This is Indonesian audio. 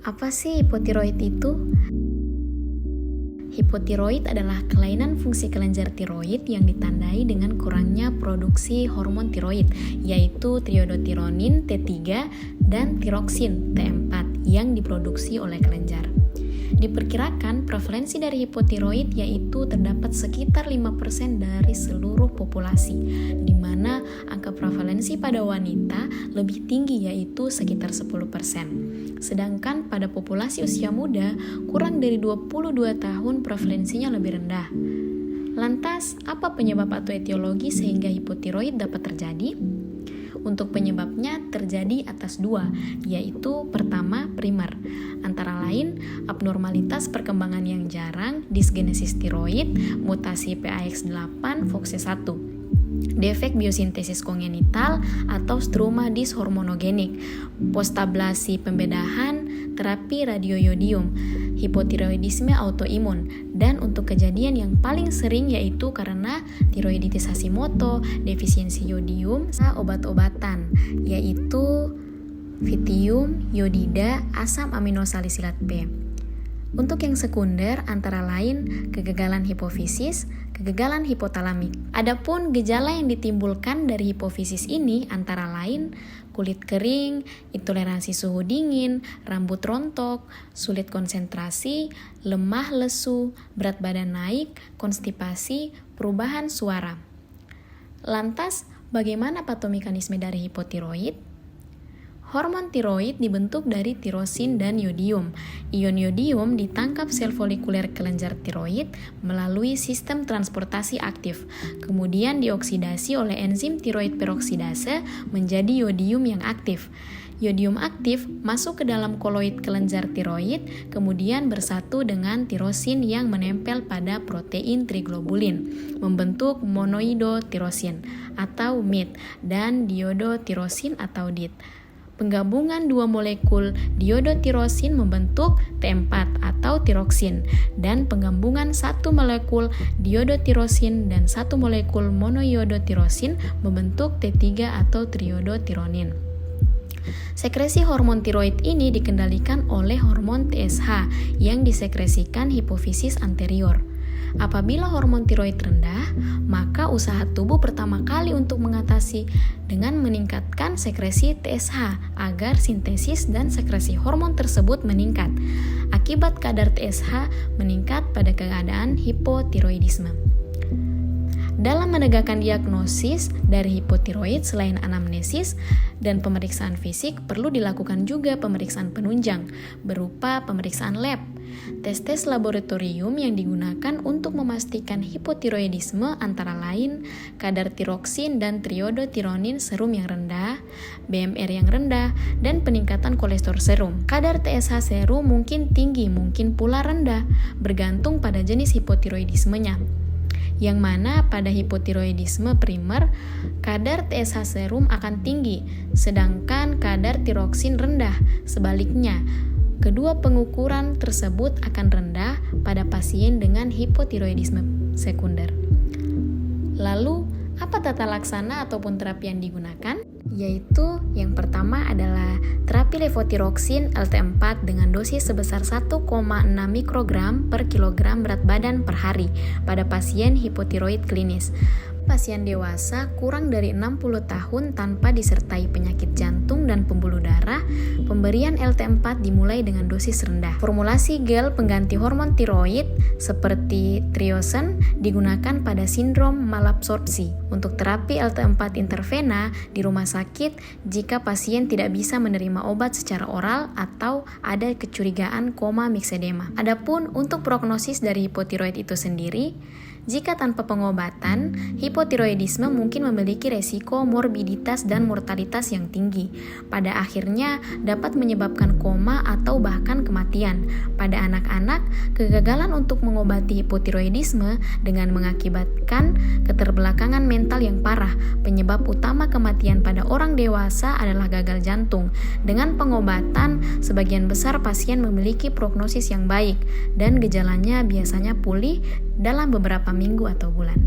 Apa sih hipotiroid itu? Hipotiroid adalah kelainan fungsi kelenjar tiroid yang ditandai dengan kurangnya produksi hormon tiroid, yaitu triodotironin T3 dan tiroksin T4 yang diproduksi oleh kelenjar. Diperkirakan prevalensi dari hipotiroid yaitu terdapat sekitar 5% dari seluruh populasi, di mana angka prevalensi pada wanita lebih tinggi yaitu sekitar 10%. Sedangkan pada populasi usia muda, kurang dari 22 tahun prevalensinya lebih rendah. Lantas, apa penyebab atau etiologi sehingga hipotiroid dapat terjadi? Untuk penyebabnya terjadi atas dua, yaitu pertama primer, antara lain abnormalitas perkembangan yang jarang, disgenesis tiroid, mutasi PAX8, FOXC1, defek biosintesis kongenital atau struma dishormonogenik, postablasi pembedahan, terapi radiojodium, hipotiroidisme autoimun, dan untuk kejadian yang paling sering yaitu karena tiroiditis Hashimoto, defisiensi yodium, obat-obatan yaitu vitium, yodida, asam aminosalisilat B. Untuk yang sekunder antara lain kegagalan hipofisis, kegagalan hipotalamik. Adapun gejala yang ditimbulkan dari hipofisis ini antara lain kulit kering, intoleransi suhu dingin, rambut rontok, sulit konsentrasi, lemah lesu, berat badan naik, konstipasi, perubahan suara. Lantas, bagaimana patomekanisme dari hipotiroid? Hormon tiroid dibentuk dari tirosin dan yodium. Ion yodium ditangkap sel folikuler kelenjar tiroid melalui sistem transportasi aktif, kemudian dioksidasi oleh enzim tiroid peroksidase menjadi yodium yang aktif. Yodium aktif masuk ke dalam koloid kelenjar tiroid, kemudian bersatu dengan tirosin yang menempel pada protein triglobulin, membentuk monoidotirosin atau MIT dan diodotirosin atau DIT. Penggabungan dua molekul diodotirosin membentuk T4 atau tiroksin, dan penggabungan satu molekul diodotirosin dan satu molekul monoiodotirosin membentuk T3 atau triodotironin. Sekresi hormon tiroid ini dikendalikan oleh hormon TSH yang disekresikan hipofisis anterior. Apabila hormon tiroid rendah, maka usaha tubuh pertama kali untuk mengatasi dengan meningkatkan sekresi TSH agar sintesis dan sekresi hormon tersebut meningkat. Akibat kadar TSH meningkat pada keadaan hipotiroidisme. Dalam menegakkan diagnosis dari hipotiroid selain anamnesis dan pemeriksaan fisik, perlu dilakukan juga pemeriksaan penunjang berupa pemeriksaan lab. Tes-tes laboratorium yang digunakan untuk memastikan hipotiroidisme antara lain kadar tiroksin dan triodotironin serum yang rendah, BMR yang rendah, dan peningkatan kolesterol serum. Kadar TSH serum mungkin tinggi, mungkin pula rendah, bergantung pada jenis hipotiroidismenya. Yang mana pada hipotiroidisme primer, kadar TSH serum akan tinggi, sedangkan kadar tiroksin rendah. Sebaliknya, kedua pengukuran tersebut akan rendah pada pasien dengan hipotiroidisme sekunder. Lalu, apa tata laksana ataupun terapi yang digunakan? Yaitu yang pertama adalah terapi levotiroksin LT4 dengan dosis sebesar 1,6 mikrogram per kilogram berat badan per hari pada pasien hipotiroid klinis. Pasien dewasa kurang dari 60 tahun tanpa disertai penyakit jantung dan pembuluh darah, pemberian LT4 dimulai dengan dosis rendah. Formulasi gel pengganti hormon tiroid seperti triosan digunakan pada sindrom malabsorpsi. Untuk terapi LT4 intervena di rumah sakit jika pasien tidak bisa menerima obat secara oral atau ada kecurigaan koma mixedema. Adapun untuk prognosis dari hipotiroid itu sendiri, jika tanpa pengobatan, hipotiroidisme mungkin memiliki resiko morbiditas dan mortalitas yang tinggi. Pada akhirnya dapat menyebabkan koma atau bahkan kematian. Pada anak-anak, kegagalan untuk mengobati hipotiroidisme dengan mengakibatkan keterbelakangan mental yang parah. Penyebab utama kematian pada orang dewasa adalah gagal jantung. Dengan pengobatan, sebagian besar pasien memiliki prognosis yang baik dan gejalanya biasanya pulih dalam beberapa minggu atau bulan.